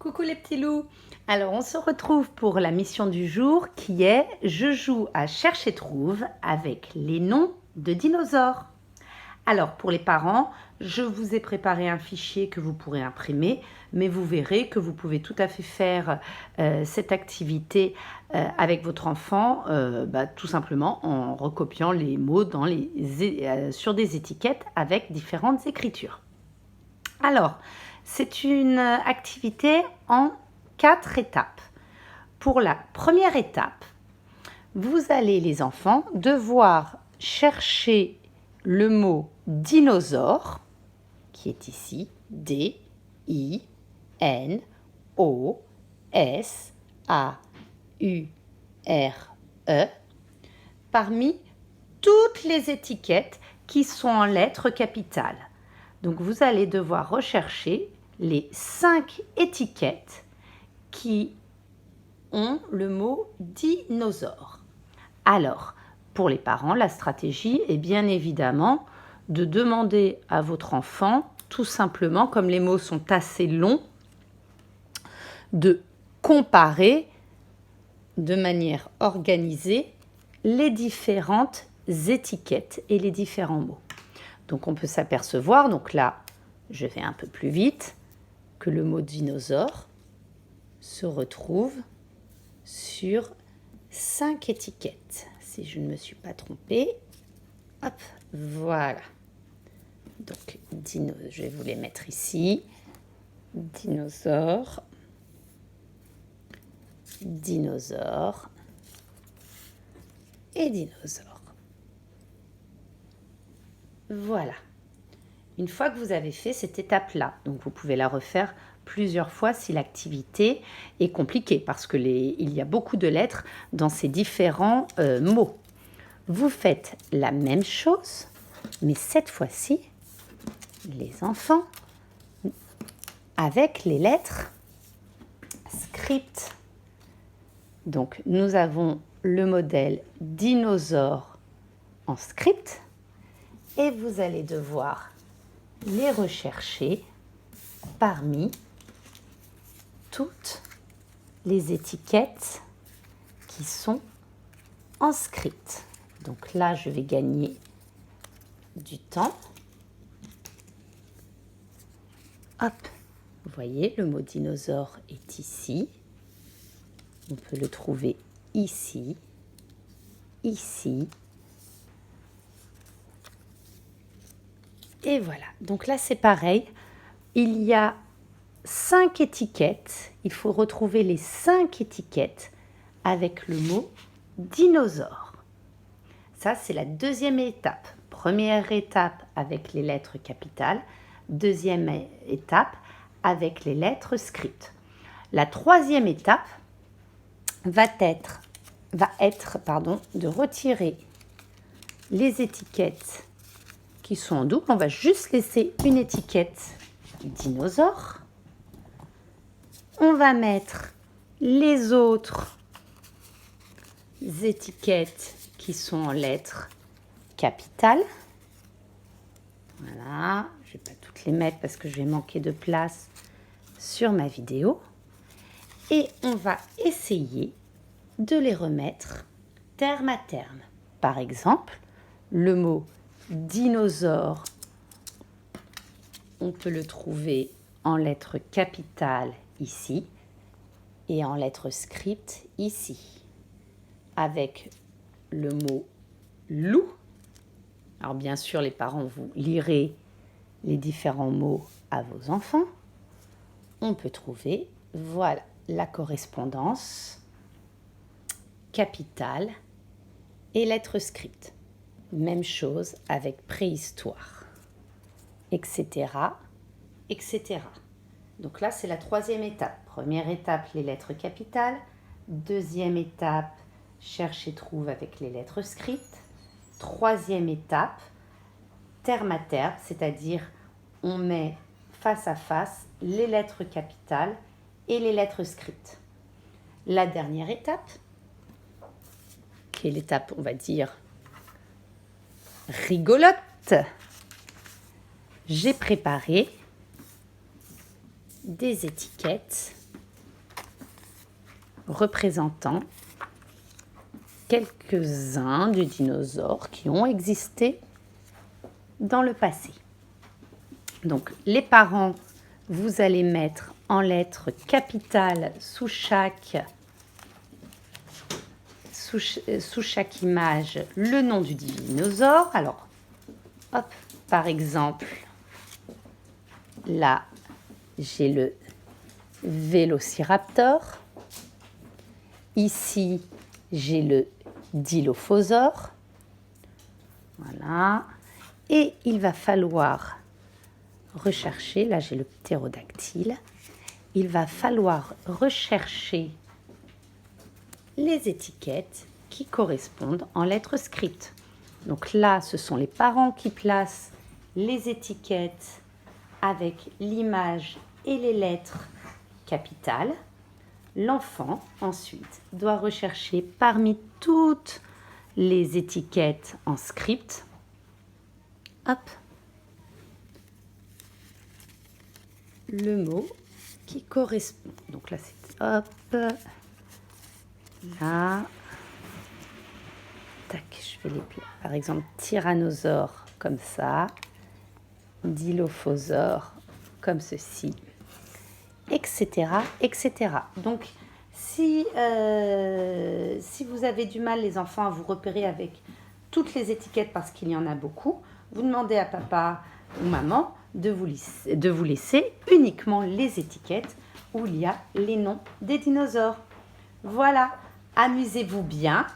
Coucou les petits loups. Alors on se retrouve pour la mission du jour qui est je joue à cherche et trouve avec les noms de dinosaures. Alors pour les parents, je vous ai préparé un fichier que vous pourrez imprimer, mais vous verrez que vous pouvez tout à fait faire cette activité avec votre enfant, tout simplement en recopiant les mots sur des étiquettes avec différentes écritures. Alors, c'est une activité en 4 étapes. Pour la première étape, vous allez, les enfants, devoir chercher le mot dinosaure, qui est ici, D-I-N-O-S-A-U-R-E, parmi toutes les étiquettes qui sont en lettres capitales. Donc vous allez devoir rechercher les 5 étiquettes qui ont le mot dinosaure. Alors, pour les parents, la stratégie est bien évidemment de demander à votre enfant, tout simplement, comme les mots sont assez longs, de comparer de manière organisée les différentes étiquettes et les différents mots. Donc on peut s'apercevoir, donc là je vais un peu plus vite, que le mot dinosaure se retrouve sur 5 étiquettes. Si je ne me suis pas trompée, hop, voilà. Donc je vais vous les mettre ici. Dinosaure, dinosaure et dinosaure. Voilà. Une fois que vous avez fait cette étape-là, donc vous pouvez la refaire plusieurs fois si l'activité est compliquée, parce que il y a beaucoup de lettres dans ces différents mots. Vous faites la même chose, mais cette fois-ci, les enfants, avec les lettres script. Donc nous avons le modèle dinosaure en script, et vous allez devoir les rechercher parmi toutes les étiquettes qui sont en script. Donc là, je vais gagner du temps. Hop, vous voyez, le mot dinosaure est ici. On peut le trouver ici, ici. Et voilà, donc là c'est pareil, il y a 5 étiquettes, il faut retrouver les 5 étiquettes avec le mot dinosaure. Ça c'est la deuxième étape. Première étape avec les lettres capitales, deuxième étape avec les lettres script. La troisième étape va être de retirer les étiquettes qui sont en double. On va juste laisser une étiquette dinosaure. On va mettre les autres étiquettes qui sont en lettres capitales. Voilà, je ne vais pas toutes les mettre parce que je vais manquer de place sur ma vidéo. Et on va essayer de les remettre terme à terme. Par exemple, le mot dinosaure, on peut le trouver en lettres capitales ici et en lettres script ici. Avec le mot loup, alors bien sûr les parents, vous lirez les différents mots à vos enfants. On peut trouver, voilà, la correspondance capitale et lettres script. Même chose avec préhistoire, etc., etc. Donc là, c'est la troisième étape. Première étape, les lettres capitales. Deuxième étape, cherche et trouve avec les lettres script. Troisième étape, terme à terme, c'est-à-dire on met face à face les lettres capitales et les lettres script. La dernière étape, qui est l'étape, on va dire, rigolote, j'ai préparé des étiquettes représentant quelques-uns des dinosaures qui ont existé dans le passé. Donc, les parents, vous allez mettre en lettres capitales sous chaque image le nom du dinosaure. Alors, hop, par exemple, là, j'ai le Vélociraptor. Ici, j'ai le Dilophosaure. Voilà. Et il va falloir rechercher, là j'ai le ptérodactyle, il va falloir rechercher les étiquettes qui correspondent en lettres script. Donc là, ce sont les parents qui placent les étiquettes avec l'image et les lettres capitales. L'enfant, ensuite, doit rechercher parmi toutes les étiquettes en script. Hop, le mot qui correspond. Donc là, c'est hop, là, tac, je vais les placer. Par exemple, tyrannosaure comme ça, dilophosaure comme ceci, etc., etc. Donc, si vous avez du mal, les enfants, à vous repérer avec toutes les étiquettes parce qu'il y en a beaucoup, vous demandez à papa ou maman de vous laisser uniquement les étiquettes où il y a les noms des dinosaures. Voilà, amusez-vous bien.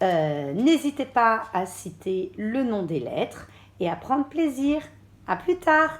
N'hésitez pas à citer le nom des lettres et à prendre plaisir. À plus tard.